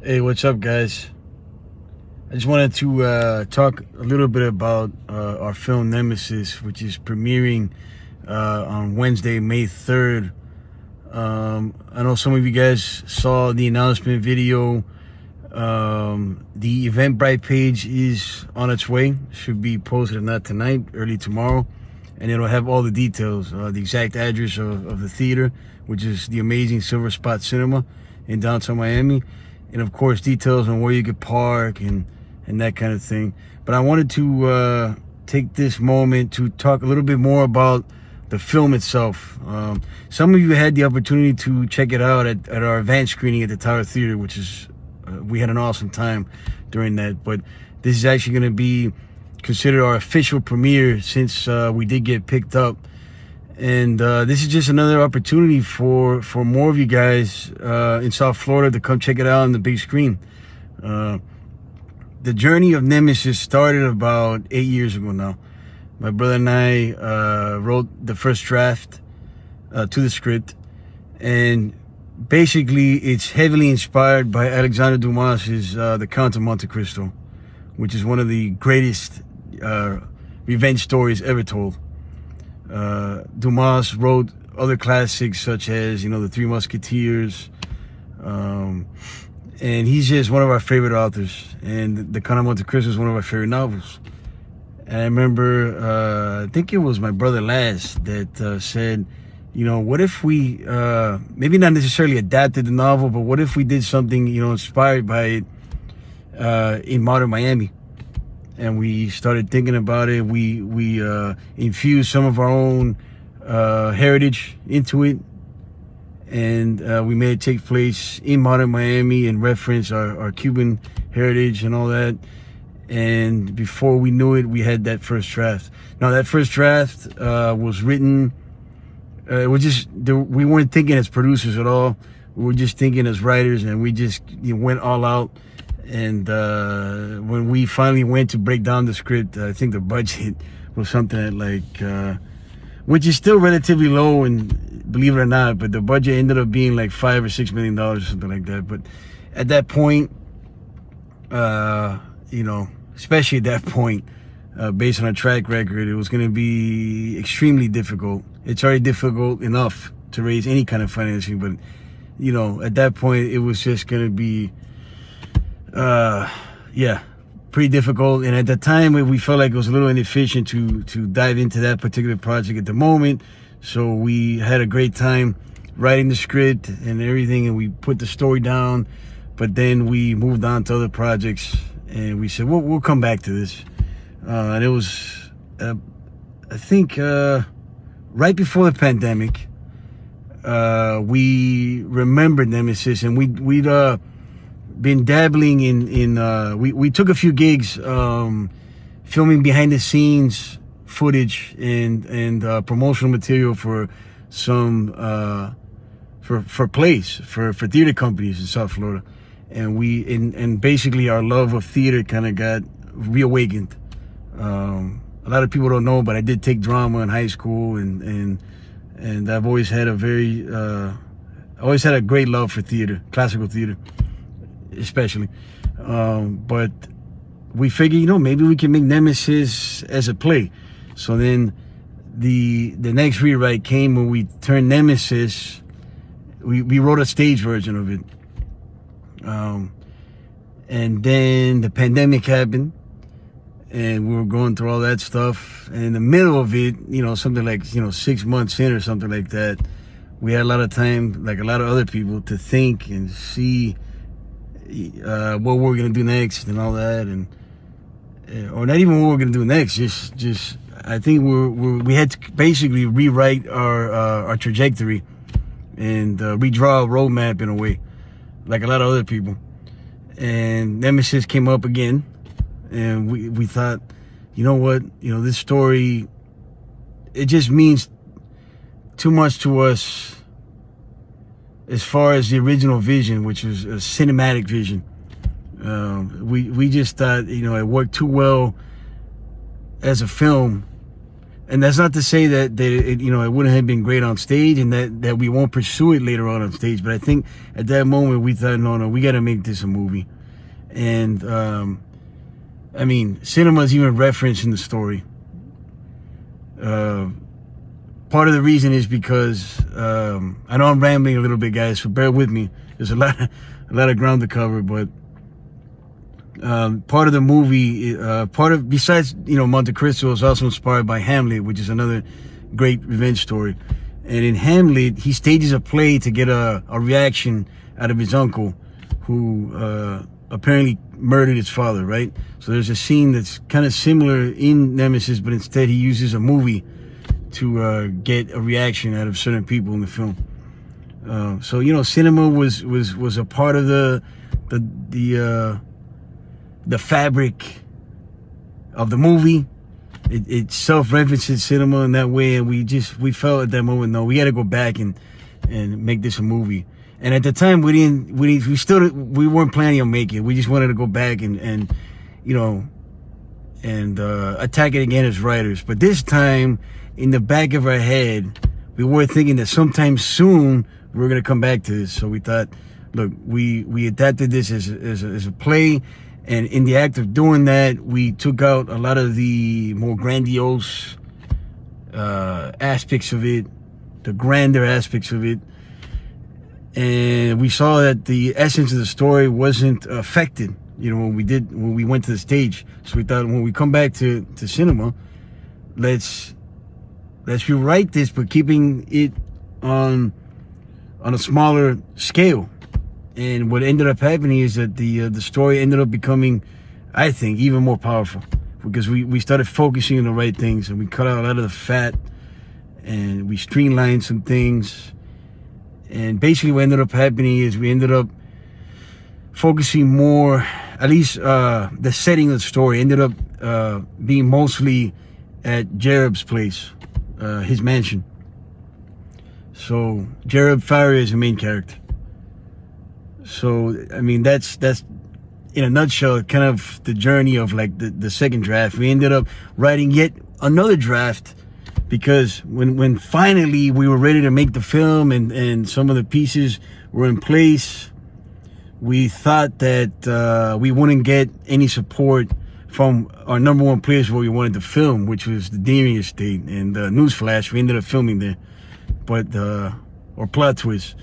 Hey, what's up, guys? I just wanted to talk a little bit about our film Nemesis, which is premiering on Wednesday, May 3rd. I know some of you guys saw the announcement video. The Eventbrite page is on its way. Should be posted, if not tonight, early tomorrow. And it'll have all the details, the exact address of the theater, which is the amazing Silverspot Cinema in downtown Miami. And of course, details on where you could park and that kind of thing. But I wanted to take this moment to talk a little bit more about the film itself. Some of you had the opportunity to check it out at our advanced screening at the Tower Theater, which is, we had an awesome time during that. But this is actually going to be considered our official premiere since we did get picked up. And this is just another opportunity for more of you guys in South Florida to come check it out on the big screen. The journey of Nemesis started about 8 years ago now. My brother and I wrote the first draft to the script, and basically it's heavily inspired by Alexander Dumas's The Count of Monte Cristo, which is one of the greatest revenge stories ever told. Dumas wrote other classics such as, The Three Musketeers, and he's just one of our favorite authors. And The Count of Monte Cristo is one of our favorite novels. And I remember, I think it was my brother last that said, what if we, maybe not necessarily adapted the novel, but what if we did something, inspired by it in modern Miami? And we started thinking about it. We infused some of our own heritage into it, and we made it take place in modern Miami and reference our Cuban heritage and all that. And before we knew it, we had that first draft. Now, that first draft was written. We weren't thinking as producers at all. We were just thinking as writers, and we just went all out. And when we finally went to break down the script, I think the budget was something like, which is still relatively low, and believe it or not, but the budget ended up being like $5 or $6 million or something like that. But at that point, especially at that point, based on our track record, it was going to be extremely difficult. It's already difficult enough to raise any kind of financing, but at that point, it was just going to be pretty difficult. And at the time, we felt like it was a little inefficient to dive into that particular project at the moment. So we had a great time writing the script and everything, and we put the story down. But then we moved on to other projects, and we said, we'll come back to this. And it was, I think, right before the pandemic, we remembered Nemesis, and we'd been dabbling in we took a few gigs filming behind the scenes footage and promotional material for some for plays for theater companies in South Florida, and basically our love of theater kind of got reawakened. A lot of people don't know, but I did take drama in high school, and I've always had a great love for theater, classical theater especially. But we figured, maybe we can make Nemesis as a play. So then the next rewrite came when we turned Nemesis. We wrote a stage version of it. And then the pandemic happened, and we were going through all that stuff. And in the middle of it, something like, 6 months in or something like that, we had a lot of time, like a lot of other people, to think and see what we're gonna do next and all that, or not even what we're gonna do next. Just I think we had to basically rewrite our trajectory and redraw a roadmap in a way, like a lot of other people. And Nemesis came up again, and we thought, this story, it just means too much to us as far as the original vision, which was a cinematic vision. We just thought, it worked too well as a film And that's not to say that it, you know, it wouldn't have been great on stage, and that we won't pursue it later on stage. But I think at that moment we thought, no, we got to make this a movie. And I mean, cinema's even referenced in the story. Part of the reason is because I know I'm rambling a little bit, guys, so bear with me. There's a lot of ground to cover, but part of the movie, besides, you know, Monte Cristo, is also inspired by Hamlet, which is another great revenge story. And in Hamlet, he stages a play to get a reaction out of his uncle, who apparently murdered his father, right? So there's a scene that's kind of similar in Nemesis, but instead he uses a movie to get a reaction out of certain people in the film. So, you know, cinema was a part of the fabric of the movie. It self-references cinema in that way, and we felt at that moment, no, we got to go back and make this a movie. And at the time, we weren't planning on making it. We just wanted to go back and you know, and attack it again as writers. But this time, in the back of our head, we were thinking that sometime soon we were gonna come back to this. So we thought, look, we adapted this as a play, and in the act of doing that, we took out a lot of the more grandiose aspects of it, the grander aspects of it. And we saw that the essence of the story wasn't affected, you know, when we went to the stage. So we thought, when we come back to cinema, let's rewrite this, but keeping it on a smaller scale. And what ended up happening is that the story ended up becoming, I think, even more powerful, because we started focusing on the right things, and we cut out a lot of the fat, and we streamlined some things. And basically what ended up happening is we ended up focusing more, at least the setting of the story ended up being mostly at Jerob's place, his mansion. So Jerob Faria is the main character. So, I mean, that's in a nutshell kind of the journey of like the second draft. We ended up writing yet another draft, because when finally we were ready to make the film and some of the pieces were in place, we thought that we wouldn't get any support from our number one place where we wanted to film, which was the Deering Estate. And newsflash, we ended up filming there, but or plot twist.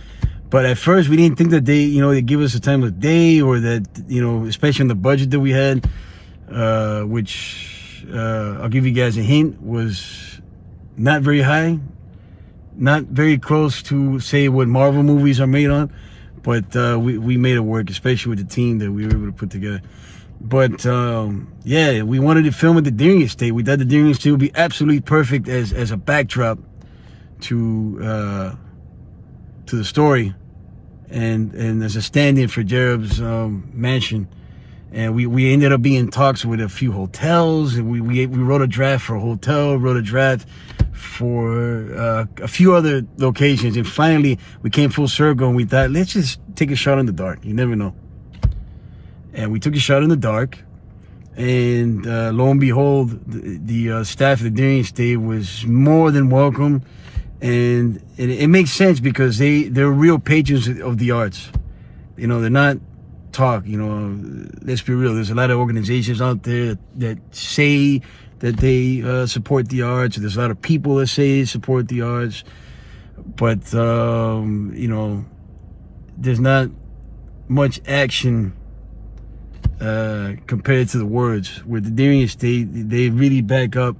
But at first we didn't think that they'd give us the time of day, or that, you know, especially on the budget that we had, which I'll give you guys a hint, was not very high, not very close to, say, what Marvel movies are made on, but we made it work, especially with the team that we were able to put together. But yeah, we wanted to film at the Deering Estate. We thought the Deering Estate would be absolutely perfect as a backdrop to the story, and as a stand-in for Jerob's mansion. And we ended up being in talks with a few hotels, and we wrote a draft for a hotel, wrote a draft for a few other locations, and finally we came full circle, and we thought, let's just take a shot in the dark. You never know. And we took a shot in the dark, and lo and behold, the staff of the Deering Estate was more than welcome, and it makes sense, because they're real patrons of the arts. You know, they're not talk, you know, let's be real, there's a lot of organizations out there that say that they support the arts. There's a lot of people that say they support the arts, but you know, there's not much action compared to the words. With the Deering Estate, they really back up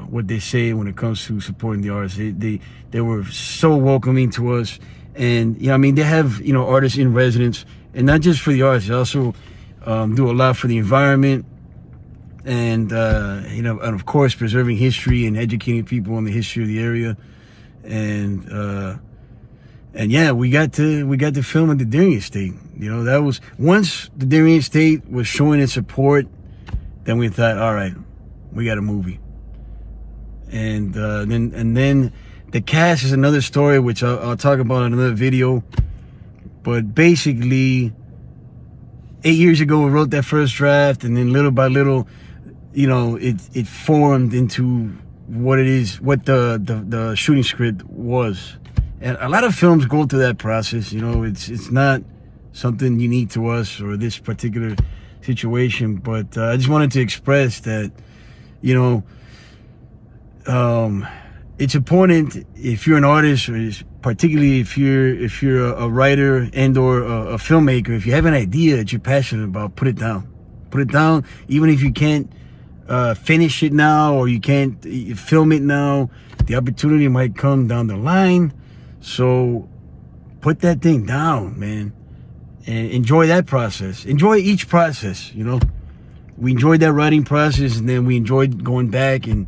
what they say when it comes to supporting the arts. They were so welcoming to us, and you know, I mean, they have, you know, artists in residence, and not just for the arts, they also do a lot for the environment, and you know, and of course preserving history and educating people on the history of the area. And yeah, we got to film at the Deering Estate. You know, that was, once the Deering Estate was showing its support, then we thought, all right, we got a movie. And then the cast is another story, which I'll talk about in another video. But basically, 8 years ago we wrote that first draft, and then little by little, you know, it formed into what it is, what the shooting script was. And a lot of films go through that process. You know, it's not something unique to us or this particular situation, but I just wanted to express that, you know, it's important if you're an artist, or particularly if you're a writer and or a filmmaker. If you have an idea that you're passionate about, put it down. Put it down, even if you can't finish it now or you can't film it now. The opportunity might come down the line. So put that thing down, man, and enjoy that process. Enjoy each process, you know. We enjoyed that writing process, and then we enjoyed going back and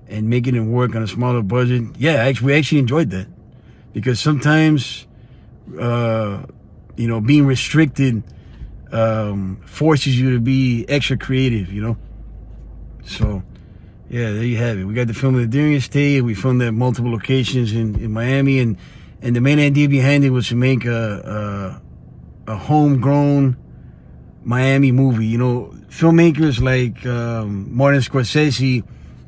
making it work on a smaller budget. Yeah, we actually enjoyed that, because sometimes, you know, being restricted forces you to be extra creative, you know. So, yeah, there you have it. We got to film at the Deering Estate. We filmed at multiple locations in Miami, and the main idea behind it was to make a homegrown Miami movie. You know, filmmakers like Martin Scorsese,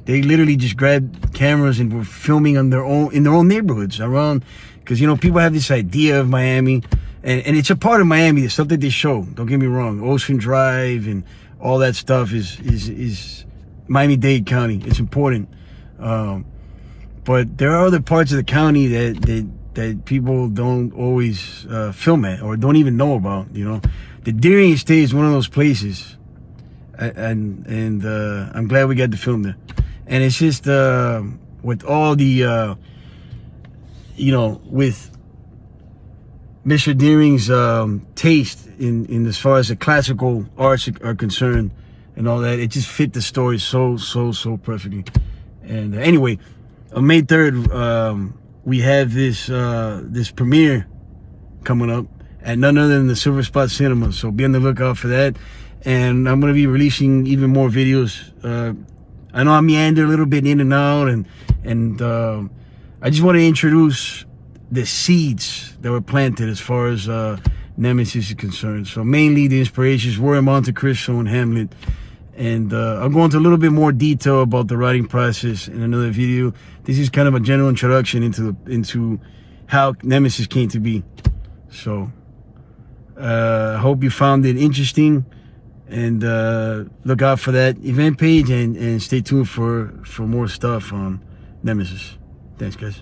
they literally just grabbed cameras and were filming in their own neighborhoods around, because, you know, people have this idea of Miami, and it's a part of Miami. It's stuff that they show. Don't get me wrong. Ocean Drive and all that stuff is Miami-Dade County. It's important, but there are other parts of the county that people don't always film at or don't even know about. You know, the Deering Estate is one of those places, and I'm glad we got to film there. And it's just with all the you know, with Mr. Deering's taste in as far as the classical arts are concerned and all that, it just fit the story so perfectly. And anyway, on May 3rd, we have this premiere coming up at none other than the Silverspot Cinema. So be on the lookout for that. And I'm going to be releasing even more videos. I know I meander a little bit in and out, and I just want to introduce the seeds that were planted as far as Nemesis is concerned. So mainly the inspirations were in Monte Cristo and Hamlet. And I'll go into a little bit more detail about the writing process in another video. This is kind of a general introduction into how Nemesis came to be. So I hope you found it interesting, and look out for that event page, and stay tuned for more stuff on Nemesis. Thanks, guys.